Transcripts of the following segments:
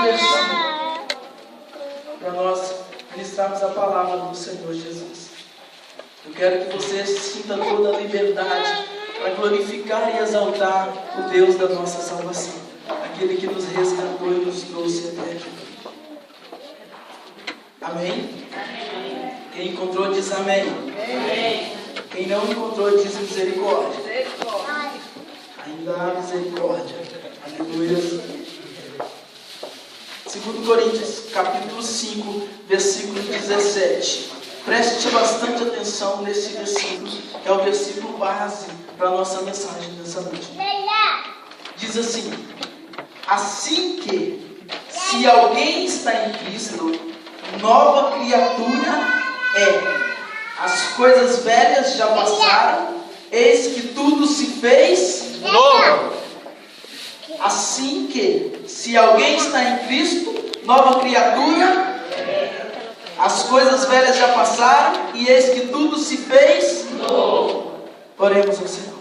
versículo para nós ministrarmos a palavra do Senhor Jesus. Eu quero que você sinta toda a liberdade para glorificar e exaltar o Deus da nossa salvação, aquele que nos resgatou e nos trouxe até aqui. Amém? Quem encontrou diz amém. Quem não encontrou diz misericórdia. Ainda há misericórdia. Aleluia. 2 Coríntios, capítulo 5, versículo 17. Preste bastante atenção nesse versículo, que é o versículo base para a nossa mensagem dessa noite. Diz assim: assim que, se alguém está em Cristo, nova criatura é. As coisas velhas já passaram, eis que tudo se fez novo. Assim que, se alguém está em Cristo, nova criatura é. As coisas velhas já passaram, e eis que tudo se fez novo. Oremos ao Senhor.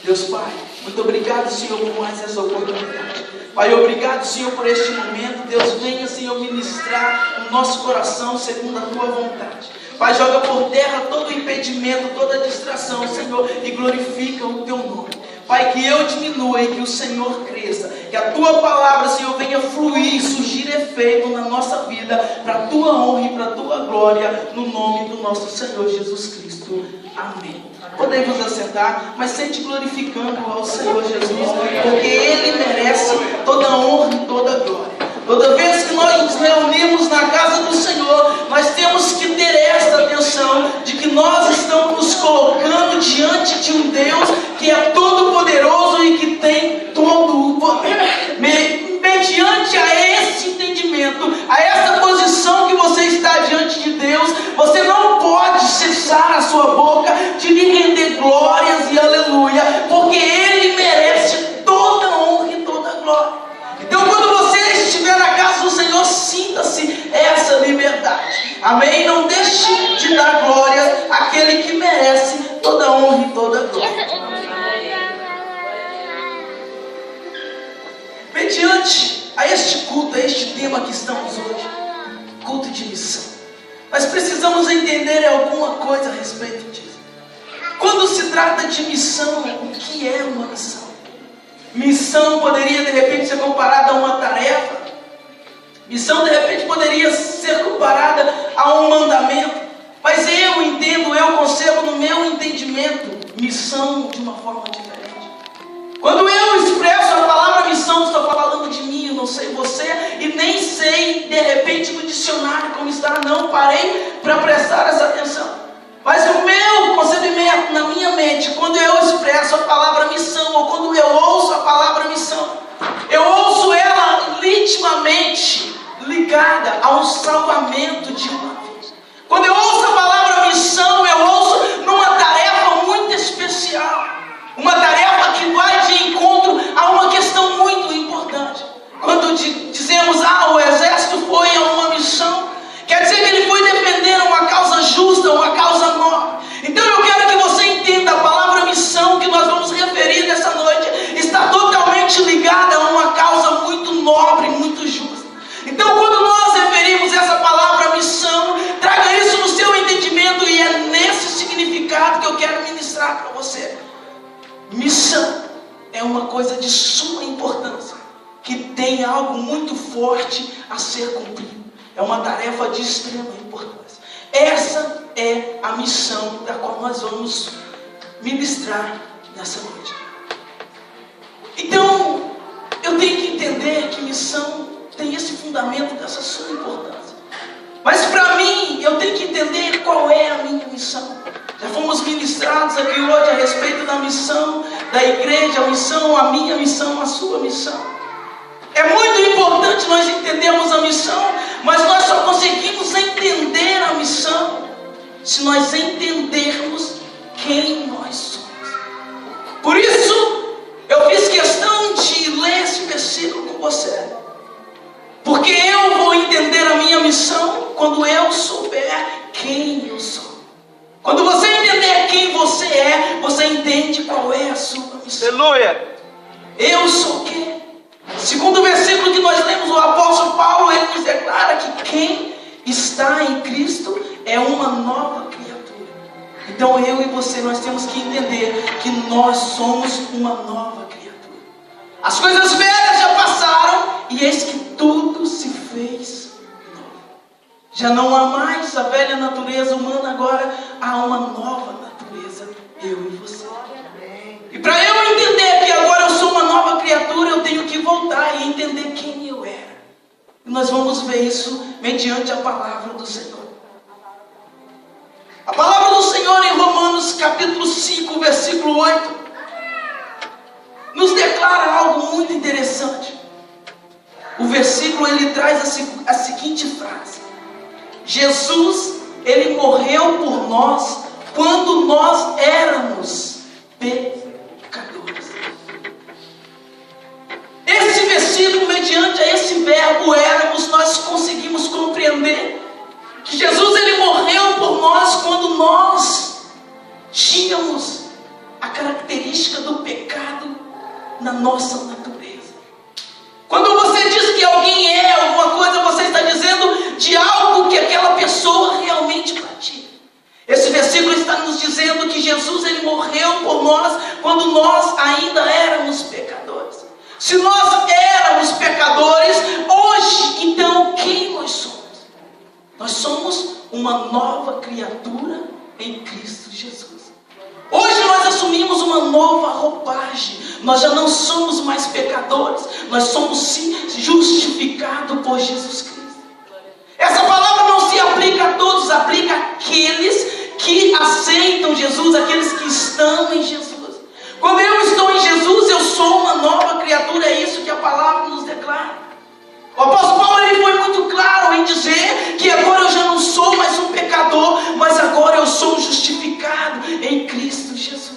Deus Pai, muito obrigado, Senhor, por mais essa oportunidade. Pai, obrigado, Senhor, por este momento. Deus, venha, Senhor, ministrar no nosso coração segundo a Tua vontade. Pai, joga por terra todo impedimento, toda distração, Senhor, e glorifica o Teu nome. Pai, que eu diminua e que o Senhor cresça. Que a Tua palavra, Senhor, venha fluir, surgir efeito na nossa vida, para a Tua honra e para a Tua glória, no nome do nosso Senhor Jesus Cristo. Amém. Podemos assentar, mas sente glorificando ao Senhor Jesus, porque Ele merece toda a honra e toda a glória. Toda vez que nós nos reunimos na casa do Senhor, nós temos que ter esta atenção de que nós estamos nos colocando diante de um Deus que é todo poderoso e que tem todo o poder. Mediante a esse entendimento, a essa posição que você está diante de Deus, você não pode cessar a sua boca de lhe render glórias e aleluia, porque Ele merece toda a honra e toda a glória. Então, quando você estiver na casa do Senhor, sinta-se essa liberdade. Amém? Não deixe de dar glória àquele que merece toda a honra e toda a glória. Mediante a este culto, a este tema que estamos hoje, culto de missão, nós precisamos entender alguma coisa a respeito disso. Quando se trata de missão, o que é uma missão? Missão poderia de repente ser comparada a uma tarefa. Missão de repente poderia ser comparada a um mandamento. Mas eu concebo no meu entendimento missão de uma forma diferente. Quando eu expresso a palavra missão, estou falando de mim, eu não sei você, e nem sei de repente no dicionário como está, não parei para prestar essa atenção. Mas o meu concebimento na minha mente, quando eu expresso a palavra missão, ou quando eu ouço a palavra missão, eu ouço ela intimamente ligada ao salvamento de uma vida. Quando eu ouço a palavra missão, eu ouço numa tarefa muito especial. Uma tarefa que vai de encontro a uma questão muito importante. Quando dizemos, o exército foi a uma missão, quer dizer que ele foi defender uma causa justa, uma causa nobre. Então eu quero que você entenda, a palavra missão que nós vamos referir nessa noite está totalmente ligada a uma causa muito nobre, muito justa. Então quando nós referimos essa palavra missão, traga isso no seu entendimento, e é nesse significado que eu quero ministrar para você. Missão é uma coisa de suma importância, que tem algo muito forte a ser cumprido. É uma tarefa de extrema importância. Essa é a missão da qual nós vamos ministrar nessa noite. Então, eu tenho que entender que missão tem esse fundamento dessa suma importância. Mas para mim, eu tenho que entender qual é a minha missão. Já fomos ministrados aqui hoje a respeito da missão da igreja, a minha missão, a sua missão. É muito importante nós entendermos a missão, mas nós só conseguimos entender a missão se nós entendermos quem nós somos. Por isso, eu fiz questão de ler esse versículo com você. Porque eu vou entender a minha missão quando eu souber quem eu sou. Quando você entender quem você é, você entende qual é a sua missão. Aleluia! Eu sou quem? Segundo o versículo que nós lemos, o apóstolo Paulo, ele nos declara que quem está em Cristo é uma nova criatura. Então eu e você, nós temos que entender que nós somos uma nova criatura. As coisas velhas já passaram e eis que tudo se fez novo. Já não há mais a velha natureza humana, agora há uma nova natureza, eu e você. E para eu entender que agora eu sou uma nova criatura, eu tenho que voltar e entender quem eu era. E nós vamos ver isso mediante a palavra do Senhor. A palavra do Senhor em Romanos capítulo 5, versículo 8, nos declara algo muito interessante. O versículo, ele traz a seguinte frase: Jesus, ele morreu por nós quando nós éramos pecadores. Esse versículo, mediante a esse verbo éramos, nós conseguimos compreender que Jesus, ele morreu por nós quando nós tínhamos a característica do pecado na nossa natureza. Quando você diz que alguém é alguma coisa, você está dizendo de algo que aquela pessoa realmente pratica. Esse versículo está nos dizendo que Jesus, ele morreu por nós quando nós ainda éramos pecadores. Se nós éramos pecadores, hoje, então, quem nós somos? Nós somos uma nova criatura em Cristo Jesus. Hoje nós assumimos uma nova roupagem. Nós já não somos mais pecadores. Nós somos sim justificados por Jesus Cristo. Essa palavra não se aplica a todos, aplica àqueles que aceitam Jesus, aqueles que estão em Jesus. Quando eu estou em Jesus, eu sou uma nova criatura. É isso que a palavra nos declara. O apóstolo Paulo, ele foi muito claro em dizer que agora eu já não sou mais um pecador, mas agora eu sou justificado em Cristo Jesus.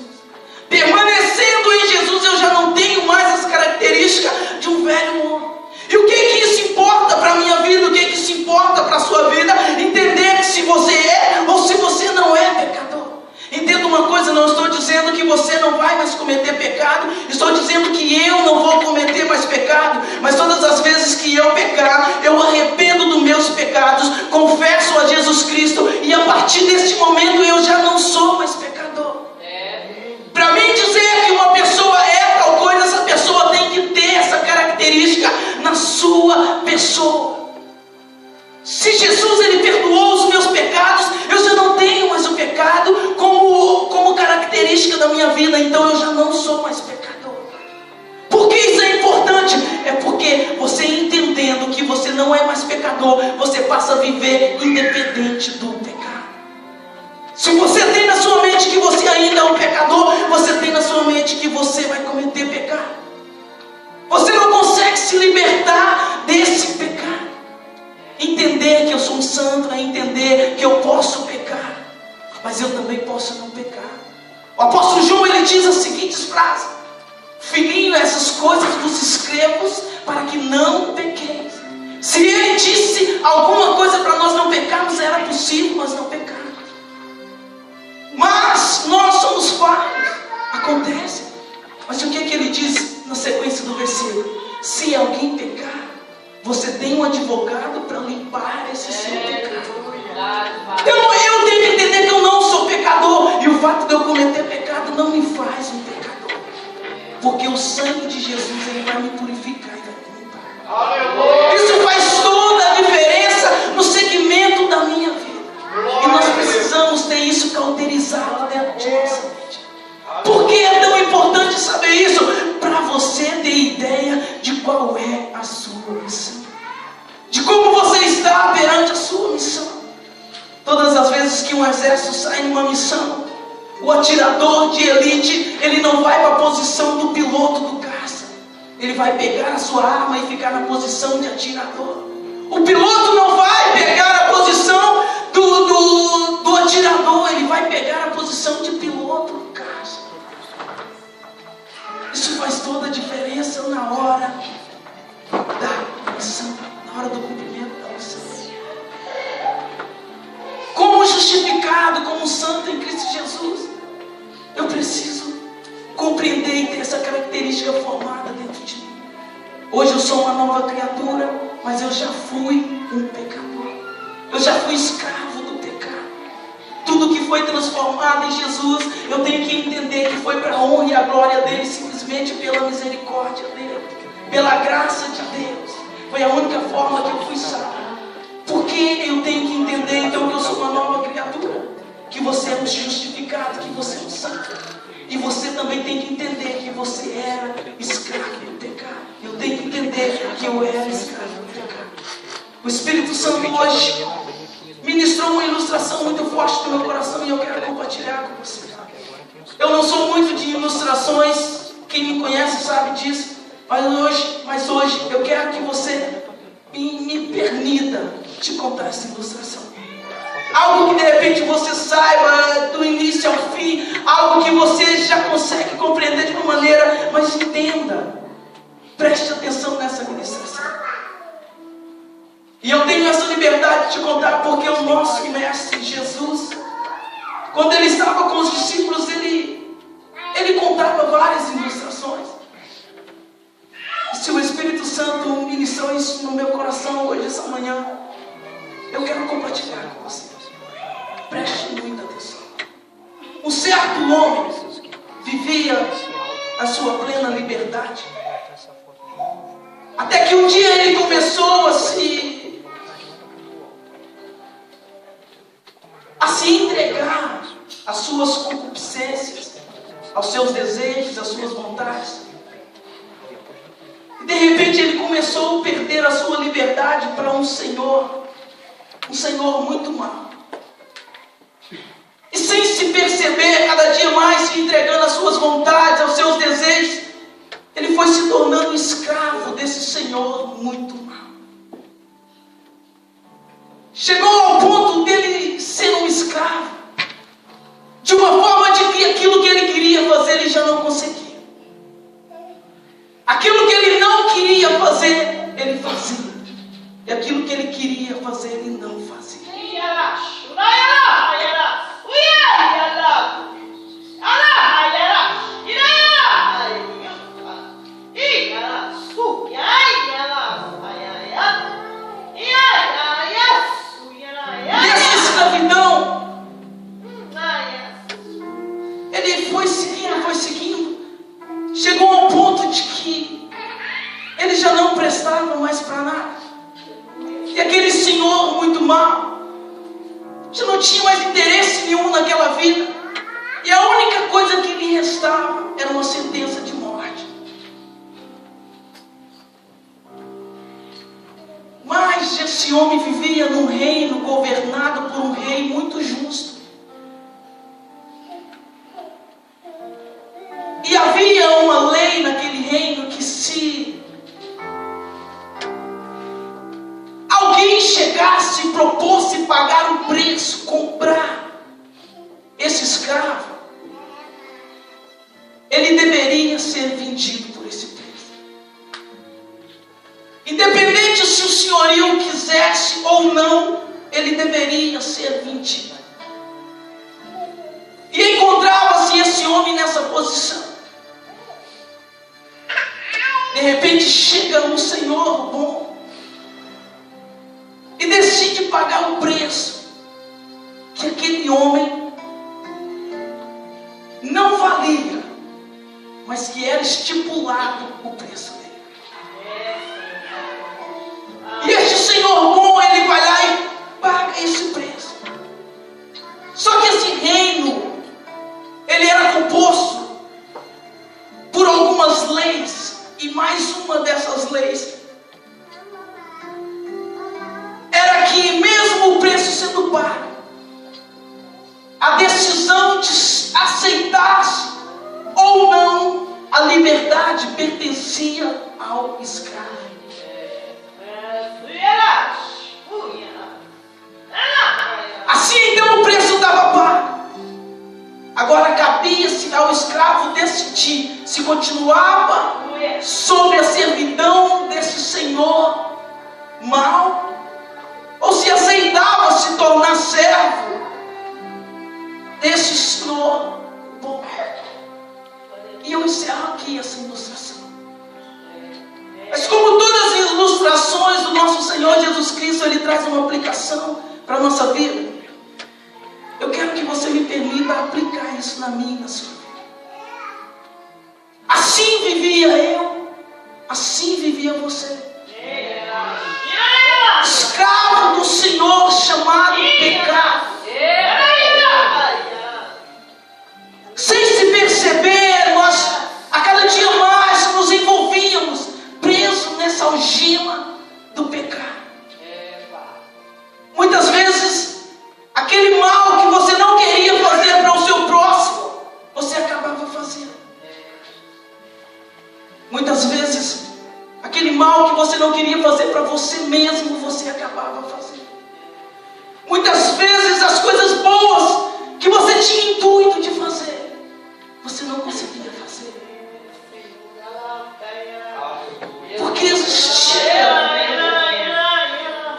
Permanecendo em Jesus, eu já não tenho mais as características de um velho homem. E o que isso importa para a minha vida? O que isso importa para a sua vida? Entender que se você é ou se você não é pecador. Entenda uma coisa, não estou dizendo que você não vai mais cometer pecado, estou dizendo que eu não vou cometer mais pecado, mas todas as vezes que eu pecar, eu arrependo dos meus pecados, confesso a Jesus Cristo, e a partir deste momento eu já não sou mais pecador. Para mim dizer que uma pessoa é tal coisa, essa pessoa tem que ter essa característica na sua pessoa. Se Jesus, ele perdoou os meus pecados, eu já não tenho mais o pecado como característica da minha vida, então eu já não sou mais pecador. Por que isso é importante? É porque você, entendendo que você não é mais pecador, você passa a viver independente do pecado. Se você tem na sua mente que você ainda é um pecador, você tem na sua mente que você vai cometer pecado. Você não consegue se libertar desse pecado. Entender que eu sou um santo é entender que eu posso pecar, mas eu também posso não pecar. O apóstolo João, ele diz as seguintes frases: filhinho, essas coisas vos escrevo para que não pequeis. Se ele disse alguma coisa para nós não pecarmos, era possível, mas não pecarmos. Mas nós somos falhos, acontece. Mas o que ele diz na sequência do versículo? Se alguém pecar, você tem um advogado para limpar esse seu pecado. Eu tenho que entender que eu não sou pecador. E o fato de eu cometer pecado não me faz um pecador. Porque o sangue de Jesus, ele vai me purificar e vai me limpar. Isso faz toda a diferença no segmento da minha vida. E nós precisamos ter isso cauterizado dentro de nossa mente. Por que é tão importante saber isso? Para você ter ideia de qual é a sua missão, de como você está perante a sua missão. Todas as vezes que um exército sai numa missão, o atirador de elite, ele não vai para a posição do piloto do caça. Ele vai pegar a sua arma e ficar na posição de atirador. O piloto não vai pegar a posição do atirador, ele vai pegar a posição de piloto do caça. Isso faz toda a diferença na hora da missão, na hora do cumprimento da missão. Como justificado, como santo em Cristo Jesus, eu preciso compreender e ter essa característica formada dentro de mim. Hoje eu sou uma nova criatura, mas eu já fui um pecador. Eu já fui escravo do pecado. Tudo que foi transformado em Jesus, eu tenho que entender que foi para a honra e a glória dele, simplesmente pela misericórdia dele, pela graça de Deus. Foi a única forma que eu fui salvo. Porque eu tenho que entender então que eu sou uma nova criatura, que você é um justificado, que você é um santo. E você também tem que entender que você era escravo do pecado. Eu tenho que entender que eu era escravo do pecado. O Espírito Santo hoje ministrou uma ilustração muito forte no meu coração e eu quero compartilhar com você. Eu não sou muito de ilustrações, quem me conhece sabe disso, mas hoje eu quero que você me permita te contar essa ilustração. Algo que de repente você saiba do início ao fim, algo que você já consegue compreender de uma maneira, mas entenda, preste atenção nessa ministração. E eu tenho essa liberdade de te contar porque o nosso mestre Jesus, quando ele estava com os discípulos, ele contava várias ilustrações. E se o Espírito Santo ministrou isso no meu coração hoje, essa manhã, eu quero compartilhar com você. Preste muita atenção. Um certo homem vivia a sua plena liberdade. Até que um dia ele começou a se entregar às suas concupiscências, aos seus desejos, às suas vontades. E de repente ele começou a perder a sua liberdade para um senhor muito mau. E sem se perceber, cada dia mais se entregando às suas vontades, aos seus desejos, ele foi se tornando escravo desse senhor muito mau. Chegou ao ponto dele ser um escravo, de uma forma de que aquilo que ele queria fazer, ele já não conseguia. Aquilo que ele não queria fazer, ele fazia. E aquilo que ele queria fazer, ele não fazia. Nessa escravidão, ele foi seguindo, chegou ao ponto de que ele já não prestava mais para nada. E aquele senhor muito mau já não tinha mais interesse nenhum naquela vida. E a única coisa que lhe restava era uma sentença de morte. Mas esse homem vivia num reino governado por um rei muito justo. E havia uma lei naquele reino que se alguém chegasse e propôs pagar o preço, comprar esse escravo, ele deveria ser vendido por esse preço. Independente se o senhorio quisesse ou não, ele deveria ser vendido. E encontrava-se esse homem nessa posição. De repente chega um senhor bom e decide pagar o preço que aquele homem não valia, mas que era estipulado o preço dele. E este senhor bom, ele vai lá e paga esse preço. Só que esse reino, ele era composto por algumas leis, e mais uma dessas leis era que mesmo o preço sendo pago, a decisão de aceitar ou não a liberdade pertencia ao escravo. Assim então o preço estava pago. Agora cabia-se ao escravo decidir se continuava sob a servidão desse senhor mau, ou se aceitava se tornar servo desse senhor bom. E eu encerro aqui essa ilustração. Mas como revelações do nosso Senhor Jesus Cristo, Ele traz uma aplicação para a nossa vida. Eu quero que você me permita aplicar isso na minha e na sua vida. Assim vivia eu, assim vivia você. Escravo do Senhor, chamado pecado. Sem se perceber, nós a cada dia mais nos envolvíamos presos nessa algema do pecado. Muitas vezes, aquele mal que você não queria fazer para o seu próximo, você acabava fazendo. Muitas vezes, aquele mal que você não queria fazer para você mesmo, você acabava fazendo. Muitas vezes, as coisas boas que você tinha intuito de fazer, você não conseguia fazer. Porque existia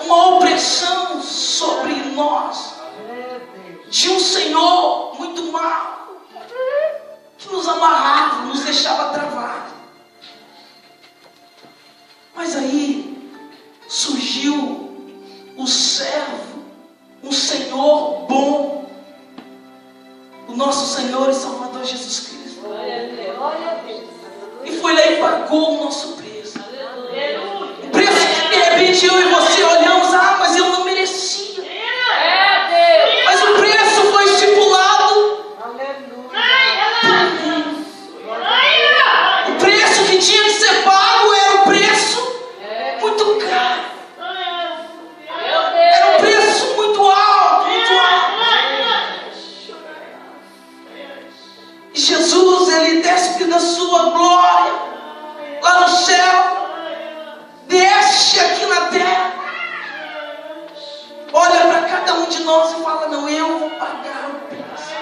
uma opressão sobre nós de um Senhor muito mau, que nos amarrava, nos deixava travados. Mas aí surgiu o servo, um Senhor bom, o nosso Senhor e Salvador Jesus Cristo. E foi lá e pagou o nosso preço. O preço que de repente eu e você olhamos, mas eu não merecia. Mas o preço foi estipulado. O preço que tinha que ser pago era um preço muito caro. Era um preço muito alto, muito alto. E Jesus, Ele desce da sua glória lá no céu, desce aqui na terra, olha para cada um de nós e fala: não, eu vou pagar o preço.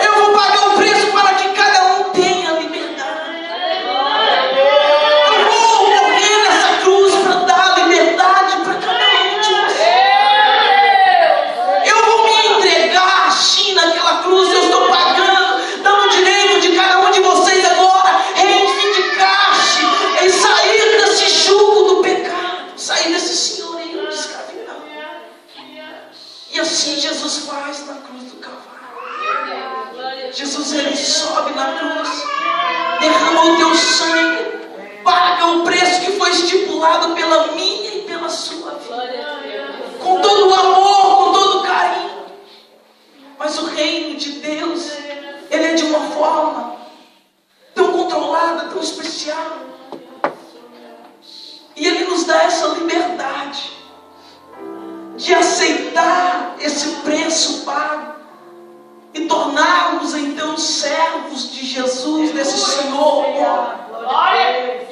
Eu vou pagar o preço para que cada um tenha liberdade. Eu vou morrer nessa cruz para dar liberdade para cada um de vocês. Eu vou me entregar assim naquela cruz. Eu estou pagando, dando o direito de cada um de vocês agora reivindicar-se em sair desse jugo do pecado, sair desse senhorio de escravidão. E assim Jesus faz na cruz do Calvário. Jesus, Ele sobe na cruz, derrama o teu sangue, paga o preço que foi estipulado pela minha e pela sua vida, com todo o amor, com todo o carinho. Mas o reino de Deus, Ele é de uma forma tão controlada, tão especial, e Ele nos dá essa liberdade de aceitar esse preço pago e tornarmos então servos de Jesus, desse Senhor.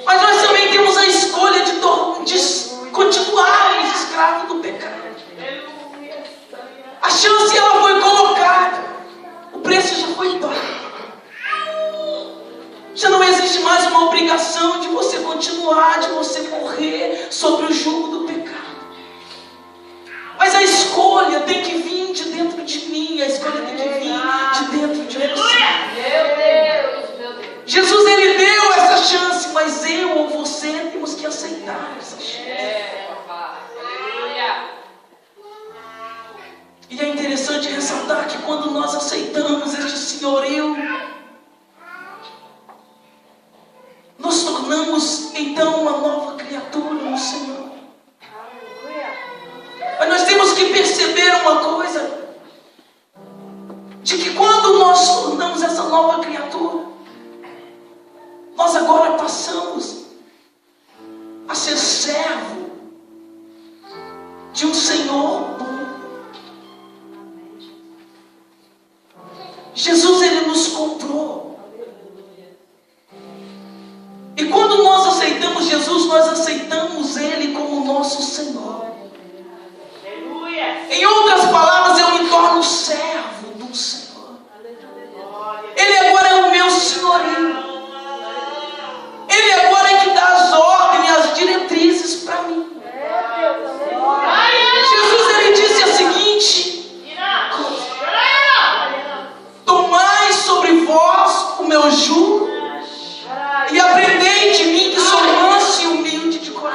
Mas nós também temos a escolha de continuarmos escravos do pecado. A chance ela foi colocada, o preço já foi pago. Já não existe mais uma obrigação de você continuar, de você correr sobre o jugo do pecado. Mas a escolha tem que vir de dentro de mim, a escolha tem que vir de dentro de você. Meu Deus. Jesus, Ele deu essa chance, mas eu ou você temos que aceitar essa chance. E é interessante ressaltar que quando nós aceitamos este senhorio, nós tornamos então uma nova criatura no Senhor. Mas nós temos que perceber uma coisa, de que quando nós tornamos essa nova criatura, nós agora passamos a ser servo de um Senhor bom. Jesus, Ele nos comprou. E quando nós aceitamos Jesus, nós aceitamos Ele como nosso Senhor. Em outras palavras, eu me torno servo do Senhor. Ele agora é o meu senhorio. Ele agora é que dá as ordens, as diretrizes para mim. Jesus, Ele disse a seguinte: tomai sobre vós o meu jugo e aprendei de mim, que sou manso e humilde de coração.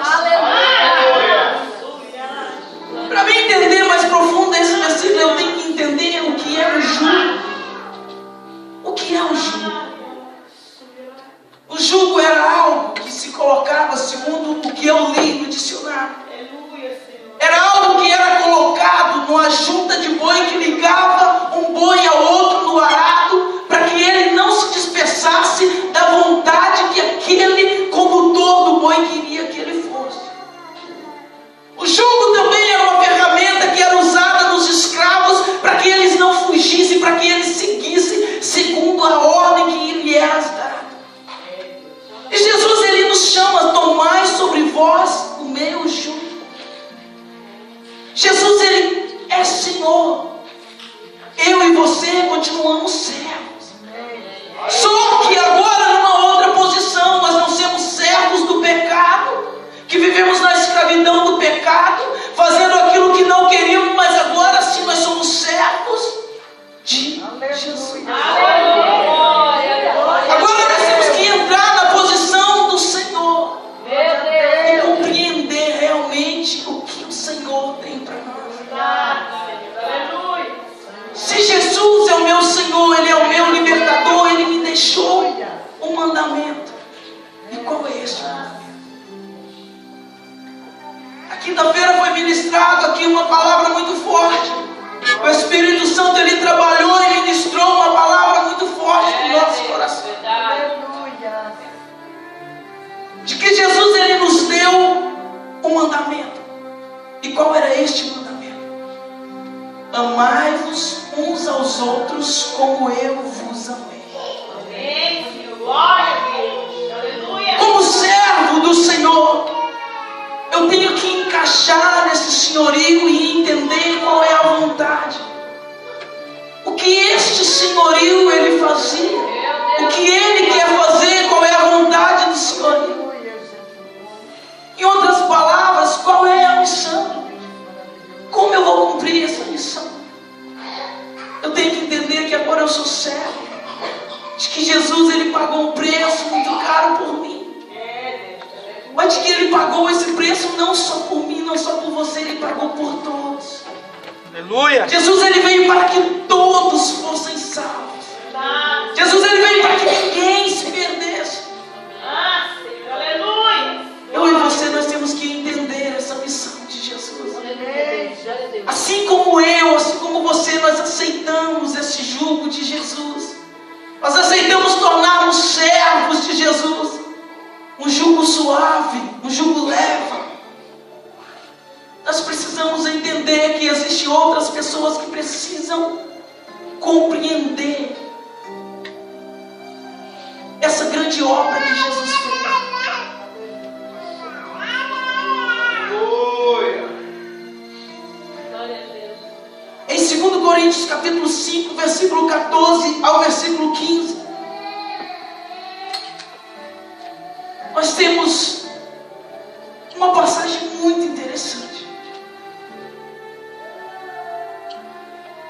é o jugo? O jugo era algo que se colocava, segundo o que eu li no dicionário. Era algo que era colocado numa junta de boi que ligava um boi ao outro no arado, para que ele não se dispersasse da vontade que aquele condutor do boi queria que ele fosse. O jugo também era uma ferramenta que era usada nos escravos para que eles não fugissem, para que eles seguissem segundo a ordem que lhe era dada. E Jesus, ele nos chama: tomai sobre vós o meu jugo. Jesus, ele é Senhor. Eu e você continuamos servos. Só que agora numa outra posição. Nós não somos servos do pecado, que vivemos na escravidão do pecado, fazendo aquilo que não queríamos, mas agora sim nós somos servos de Jesus. Agora nós temos que entrar na posição do Senhor e compreender realmente o que o Senhor tem para nós. Se Jesus é o meu Senhor, Ele é o meu libertador, Ele me deixou um mandamento. E qual é esse mandamento? A quinta-feira foi ministrado aqui uma palavra muito forte. O Espírito Santo, Ele trabalhou e ministrou uma palavra muito forte no nosso coração. De que Jesus, Ele nos deu um mandamento. E qual era este mandamento? Amai-vos uns aos outros como eu vos amei. Como servo do Senhor, eu tenho que encaixar nesse senhorio e entender qual é a vontade. O que este senhorio ele fazia, o que ele quer fazer, qual é a vontade do senhorio. Em outras palavras, qual é a missão? Como eu vou cumprir essa missão? Eu tenho que entender que agora eu sou servo, de que Jesus, ele pagou um preço muito caro por mim, mas de que ele pagou esse preço não só por mim, não só por você, ele pagou por todos. Aleluia. Jesus, ele veio para que todos fossem salvos. Jesus, ele veio para que ninguém se perdesse. Eu e você, nós temos que entender essa missão de Jesus. Assim como eu, assim como você, nós aceitamos esse jugo de Jesus. Nós aceitamos tornarmos servos de Jesus. Um jugo suave, um jugo leve. Nós precisamos entender que existem outras pessoas que precisam compreender essa grande obra que Jesus fez. Em 2 Coríntios capítulo 5, versículo 14 ao versículo 15, nós temos uma passagem muito interessante.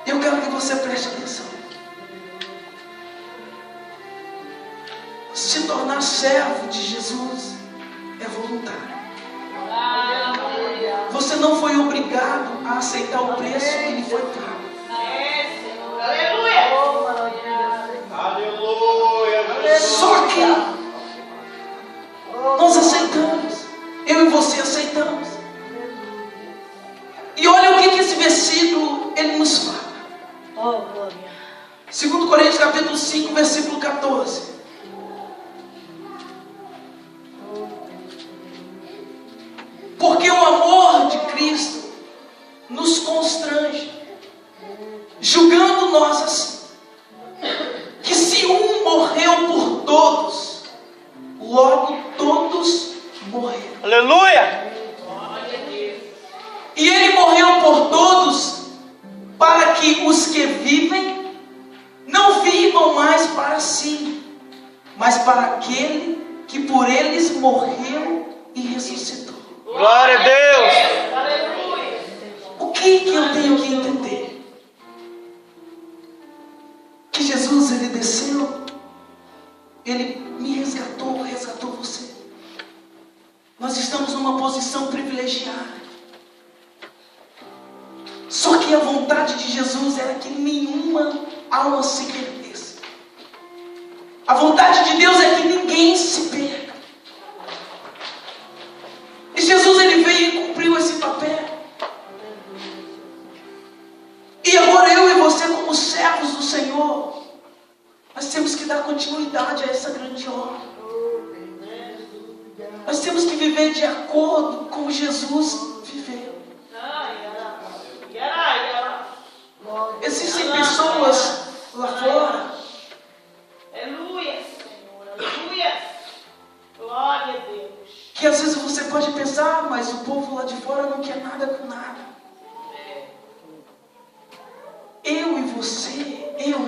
Eu quero que você preste atenção. Se tornar servo de Jesus é voluntário. Você não foi obrigado a aceitar o preço que lhe foi pago. Só que nós aceitamos. Eu e você aceitamos. E olha o que esse versículo ele nos fala. 2 Coríntios capítulo 5, versículo 14. Porque o amor de Cristo nos constrange, julgando nós assim, que se um morreu por todos, logo todos morreram. Aleluia! E ele morreu por todos, para que os que vivem não vivam mais para si, mas para aquele que por eles morreu e ressuscitou. Glória a Deus! O que eu tenho que entender? Que Jesus, ele desceu, ele me resgatou, resgatou você. Nós estamos numa posição privilegiada. Só que a vontade de Jesus era que nenhuma alma se perdesse. se perca. E Jesus, ele veio e cumpriu esse papel. E agora eu e você, como servos do Senhor, nós temos que dar continuidade a essa grande obra. Nós temos que viver de acordo com Jesus viveu. Existem pessoas lá fora. Aleluia, Senhor. Aleluia. Glória a Deus. Que às vezes você pode pensar, mas o povo lá de fora não quer nada com nada. Eu e você, eu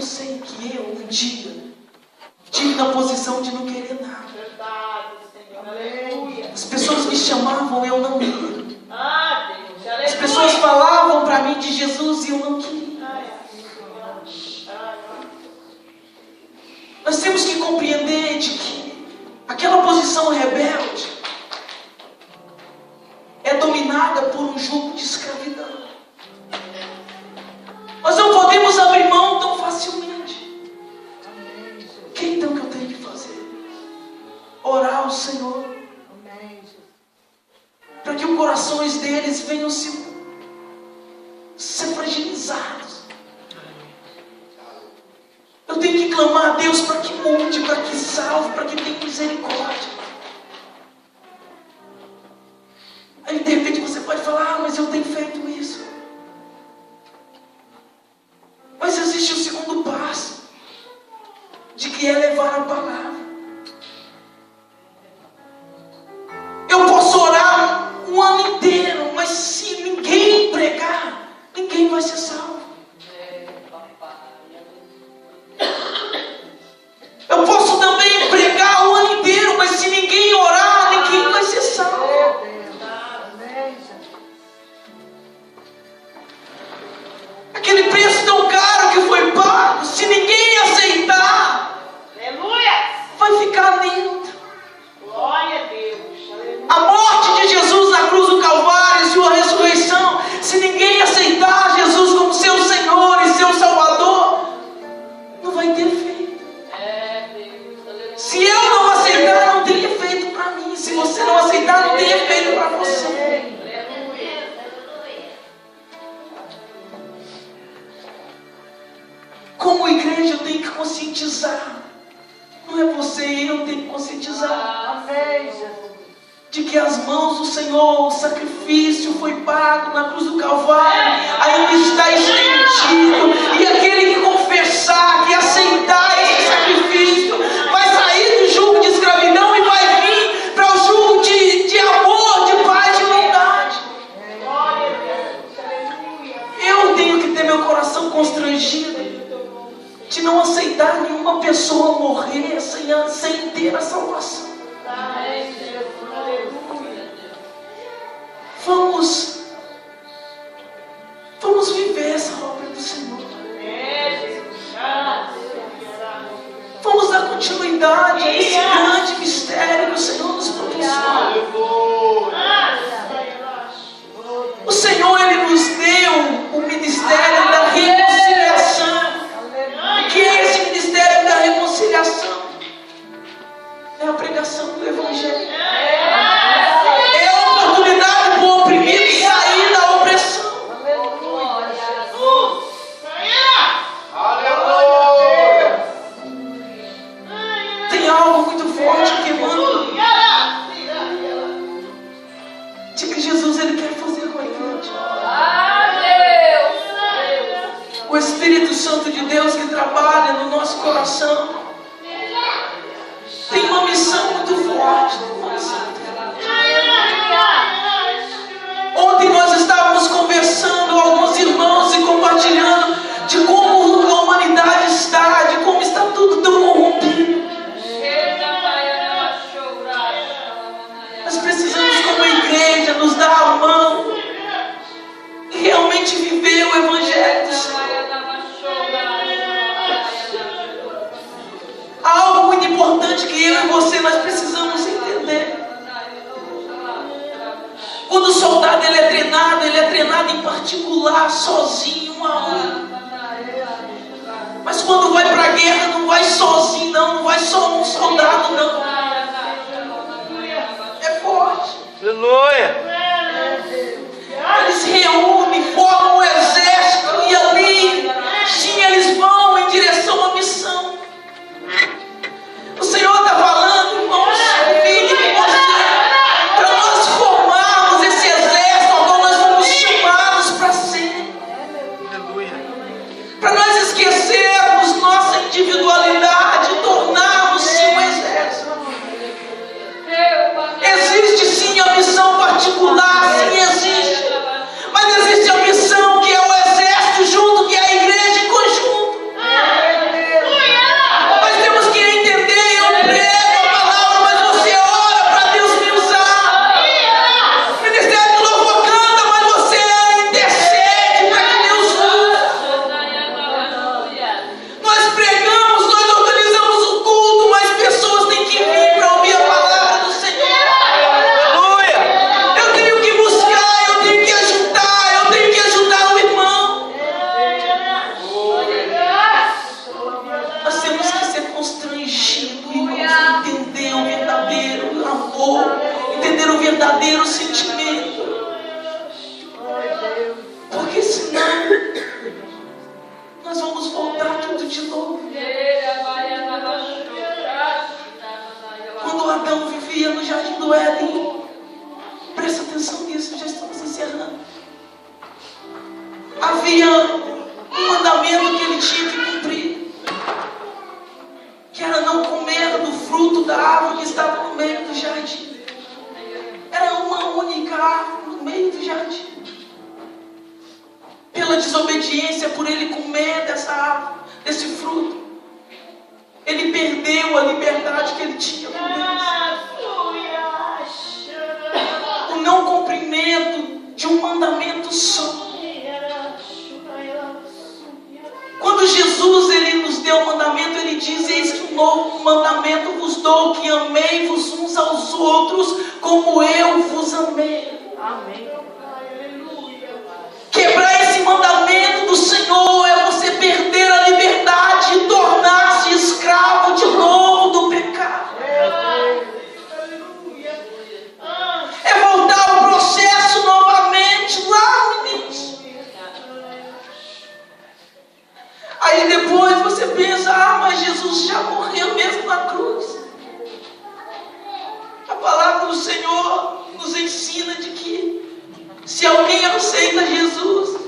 sei que eu um dia tive na posição de não querer nada. Verdade, Senhor. Aleluia. As pessoas me chamavam, eu não ia. Ah, Deus. Aleluia. As pessoas falavam para mim de Jesus e eu não queria. Nós temos que compreender de que aquela posição rebelde é dominada por um jugo de escravidão. Nós não podemos abrir mão tão facilmente. O que então que eu tenho que fazer? Orar ao Senhor, para que os corações deles venham ser fragilizados. Eu tenho que clamar a Deus para que mude, para que salve, para que tenha misericórdia. Aí de repente você pode falar, mas eu tenho feito isso. Mas existe o segundo passo, de que é levar a palavra. Eu posso orar um ano inteiro, mas se ninguém pregar, ninguém vai ser salvo. Eu posso também pregar o ano inteiro, mas se ninguém orar, ninguém vai ser salvo. Aquele preço tão caro que foi pago, se ninguém aceitar, Aleluia. vai ficar neutro. Glória a Deus. Aleluia. A morte de Jesus na cruz do Calvário e sua ressurreição, se ninguém aceitar Jesus como seu Senhor e seu Salvador, não vai ter efeito. Se eu não aceitar, não tem efeito para mim. Se você não aceitar, não tem efeito para você. Como igreja, eu tenho que conscientizar. Não é você, eu tenho que conscientizar. De que as mãos do Senhor, o sacrifício foi pago na cruz do Calvário, ainda está estendido. E aquele que confessar, que aceitar esse sacrifício, vai sair do jugo de escravidão e vai vir para o jugo de amor, de paz, de bondade. Eu tenho que ter meu coração constrangido de não aceitar nenhuma pessoa morrer sem ter a salvação. Vamos viver essa obra do Senhor. Vamos dar continuidade a esse grande mistério que o Senhor nos proporciona. O Senhor, Ele nos deu o ministério da reconciliação. O que é esse ministério da reconciliação? É a pregação do Evangelho. É a oportunidade para o oprimido sair da opressão. Tem algo muito forte queimando de que Jesus, Ele quer fazer com a igreja. O Espírito Santo de Deus que trabalha no nosso coração tem uma missão muito forte. Ontem nós estávamos conversando, alguns irmãos, e compartilhando de como a humanidade está, de como está tudo tão corrompido. Nós precisamos, como igreja, nos dar a mão e realmente viver o Evangelho do Senhor. Há algo muito importante que eu e você nós precisamos entender. Quando o soldado ele é treinado em particular, sozinho, um a um. Mas quando vai para a guerra, não vai sozinho, não vai só um soldado, particular, sim, existe. Mas existe a missão, que é o exército junto, que é a igreja em conjunto. Nós temos que entender, eu prego a palavra, mas você ora para Deus me usar. O ministério do louvor canta, mas você intercede para que Deus use. Nós pregamos, nós organizamos o culto, mas pessoas têm que vir para ouvir a palavra do Senhor. Aleluia. Eu tenho que buscar, eu tenho que ajudar, eu tenho que ajudar o irmão. Nós temos que ser constrangidos, irmãos, entender o verdadeiro amor, entender o verdadeiro sentimento. Porque senão nós vamos voltar tudo de novo. Quando Adão vivia no jardim do Éden, presta atenção nisso, já estamos encerrando. Havia um mandamento que ele tinha que cumprir, que era não comer do fruto da árvore que estava no meio do jardim. Era uma única árvore no meio do jardim. Pela desobediência, por ele comer dessa árvore, desse fruto, ele perdeu a liberdade que ele tinha com Deus. O não cumprimento de um mandamento só. Quando Jesus ele nos deu o mandamento, ele diz: eis que um novo mandamento vos dou, que amei-vos uns aos outros como eu vos amei. Amém. Quebrar esse mandamento do Senhor é você perder a liberdade e tornar-se escravo de novo do pecado. É voltar ao processo novamente lá no início. Aí depois você pensa: mas Jesus já morreu mesmo na cruz. A palavra do Senhor nos ensina de que se alguém aceita Jesus,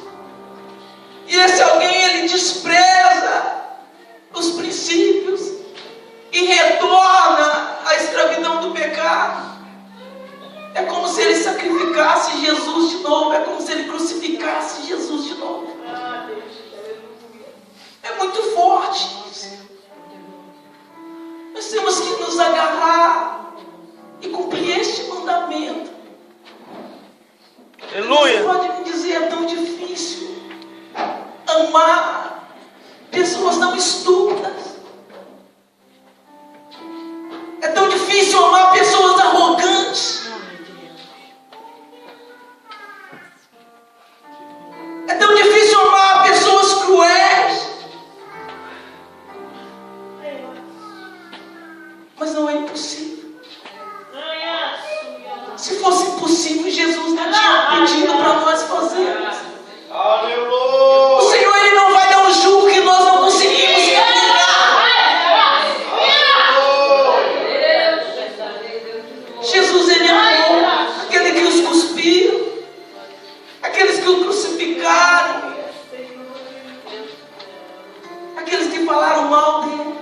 e esse alguém ele despreza os princípios e retorna à escravidão do pecado, é como se ele sacrificasse Jesus de novo, é como se ele crucificasse Jesus de novo. É muito forte isso. Nós temos que nos agarrar e cumprir este mandamento. Aleluia. Você pode me dizer: é tão difícil amar pessoas não estudas. É tão difícil amar pessoas arrogantes. É tão difícil amar pessoas cruéis. Mas não é impossível. Se fosse impossível, Jesus não tinha pedido para nós fazermos. Aleluia. O Senhor ele não vai dar um jugo que nós não conseguimos caminhar. Jesus ele amou aquele que os cuspiram, aqueles que o crucificaram, aqueles que falaram mal dele.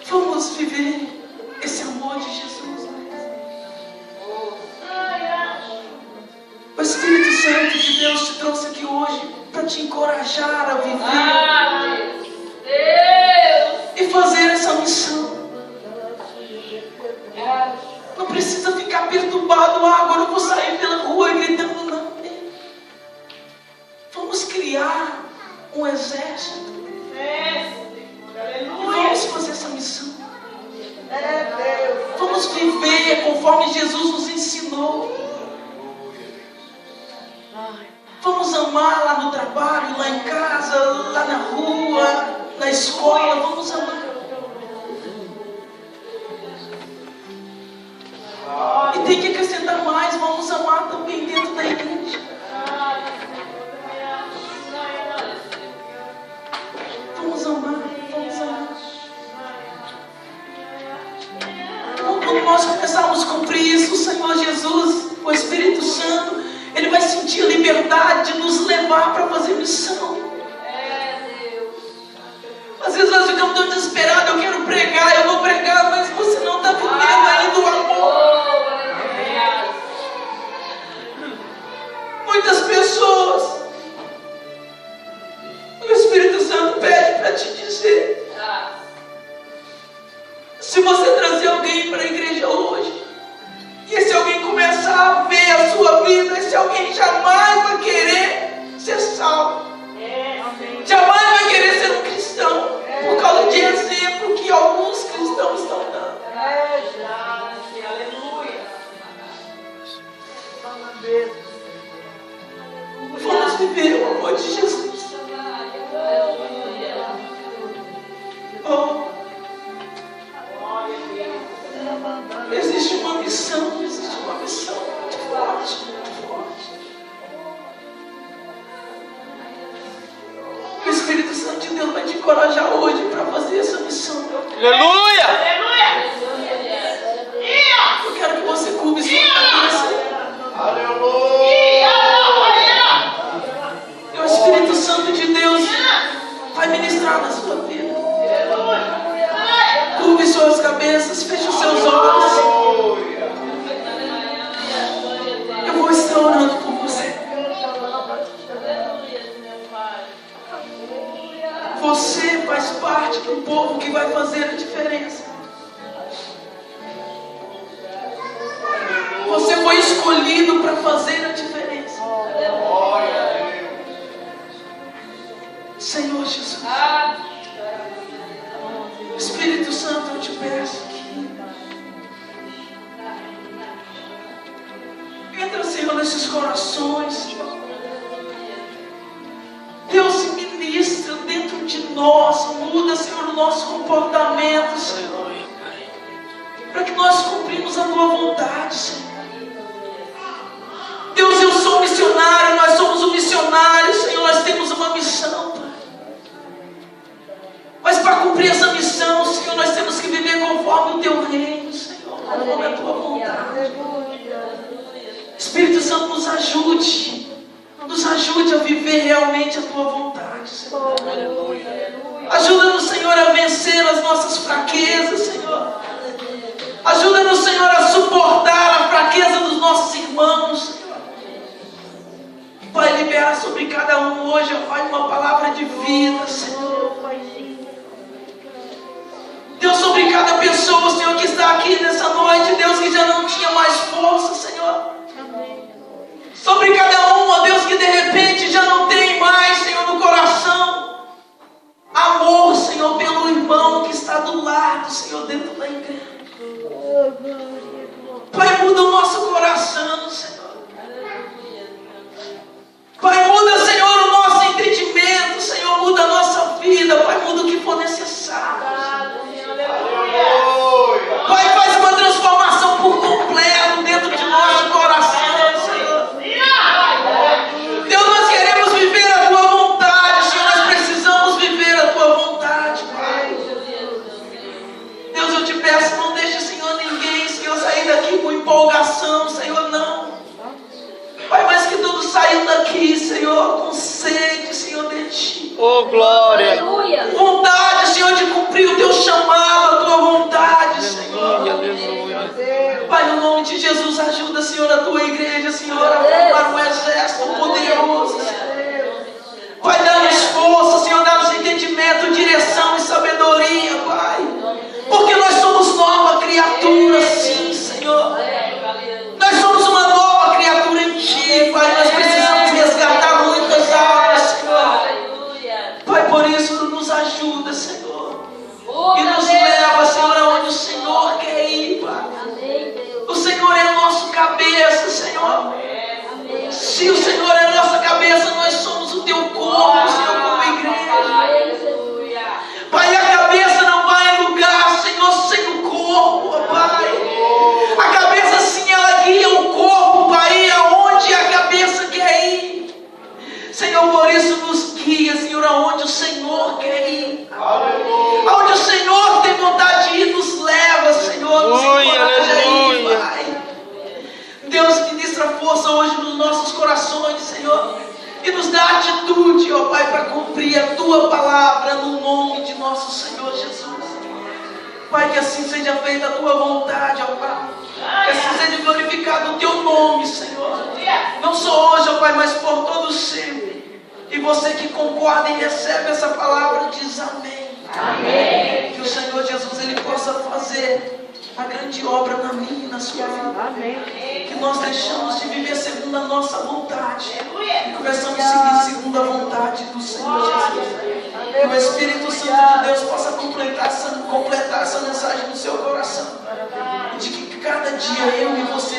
Vamos viver esse amor de Jesus. O Espírito Santo de Deus te trouxe aqui hoje para te encorajar a viver e fazer essa missão. Não precisa ficar perturbado: agora eu vou sair pela rua gritando. Não. Vamos criar um exército. Vamos fazer essa missão. Vamos viver conforme Jesus nos ensinou. Vamos amar lá no trabalho, lá em casa, lá na rua, na escola. Vamos amar. E tem que acrescentar mais: vamos amar também dentro da igreja. Vamos amar, vamos amar. Quando nós começarmos a cumprir isso, o Senhor Jesus, o Espírito Santo, ele vai sentir a liberdade de nos levar para fazer missão. Às vezes nós ficamos tão desesperados: eu quero pregar, eu vou pregar, mas você não está vivendo ainda o amor. pessoas. O Espírito Santo pede para te dizer: se você trazer alguém para a igreja hoje, e esse alguém começar a ver a sua vida, esse alguém jamais vai querer ser salvo. Jamais vai querer ser um cristão, por causa de exemplo que alguns cristãos estão dando. Vamos viver o amor de Jesus. Oh, existe uma missão muito forte, muito forte. O Espírito Santo de Deus vai te encorajar hoje para fazer essa missão. Aleluia! Eu quero que você curve sua cabeça. Aleluia! E o Espírito Santo de Deus vai ministrar na sua vida. Curve suas cabeças, feche os seus olhos. Eu vou estar orando por você. Você faz parte do povo que vai fazer a diferença. Você foi escolhido para fazer a diferença. Senhor Jesus, Espírito Santo, eu te peço que entra, Senhor, nesses corações, Senhor. Deus, se ministra dentro de nós, muda, Senhor, o nosso comportamento, Senhor, para que nós cumprimos a tua vontade, Senhor. Deus, eu sou missionário, nós somos um missionário, Senhor, nós temos uma missão, Pai. Mas para cumprir essa missão, Senhor, nós temos que viver conforme o teu reino, Senhor, conforme a tua vontade. Espírito Santo, nos ajude a viver realmente a tua vontade, Senhor. Ajuda-nos, Senhor, a vencer as nossas fraquezas, Senhor. Ajuda-nos, Senhor, a suportar a fraqueza dos nossos irmãos, Senhor. Pai, libera sobre cada um hoje, Pai, uma palavra de vida, Senhor. Deus, sobre cada pessoa, Senhor, que está aqui nessa noite, Deus, que já não tinha mais força, Senhor. Sobre cada um, ó Deus, que de repente já não tem mais, Senhor, no coração amor, Senhor, pelo irmão que está do lado, Senhor, dentro da igreja. Pai, muda o nosso coração, Senhor. Pai, muda, Senhor, o nosso entendimento, Senhor, muda a nossa vida, Pai, muda o que for necessário. Pai, faz uma transformação por completo dentro de nosso coração, Senhor. Deus, nós queremos viver a tua vontade, Senhor, nós precisamos viver a tua vontade, Pai. Deus, eu te peço, não deixe, Senhor, ninguém, Senhor, sair daqui com empolgação, Senhor, não. Pai, mas que todos saiam daqui, Senhor, com sede, Senhor, de ti. Oh, glória! Vontade, Senhor, de cumprir o teu chamado, a tua vontade, Senhor. Pai, no nome de Jesus, ajuda, Senhor, a tua igreja, Senhor, a formar um exército poderoso, Senhor. Pai, dá-nos força, Senhor, dá-nos entendimento, direção e sabedoria, Pai. Porque nós somos nova criatura, sim, Senhor. Nós somos uma nova criatura em ti, Pai. Nós precisamos resgatar muitas almas, Senhor. Pai, por isso nos ajuda, Senhor. E nos leva, Senhor, aonde o Senhor quer ir, Pai. O Senhor é a nossa cabeça, Senhor. Se o Senhor é a nossa cabeça, nós somos o teu corpo, Senhor, como igreja. Pai, a cabeça não vai em lugar, Senhor, sem o corpo, Pai. A cabeça, sim, ela guia o corpo, Pai, aonde a cabeça quer ir. Senhor, por isso nos guia, Senhor, aonde o Senhor quer ir. Aonde o Senhor tem vontade de ir, nos leva, Senhor, nos encoraja aí, Pai. Deus, ministra força hoje nos nossos corações, Senhor. E nos dá atitude, ó Pai, para cumprir a tua palavra no nome de nosso Senhor Jesus. Pai, que assim seja feita a tua vontade, ó Pai. Que seja glorificado o teu nome, Senhor. Não só hoje, ó Pai, mas por todo sempre. E você que concorda e recebe essa palavra, diz amém. Amém. Que o Senhor Jesus, Ele possa fazer a grande obra na minha e na sua vida. Amém. Que nós deixamos de viver segundo a nossa vontade e começamos a seguir segundo a vontade do Senhor Jesus. Que o Espírito Santo de Deus possa completar essa mensagem no seu coração. De que cada dia eu e você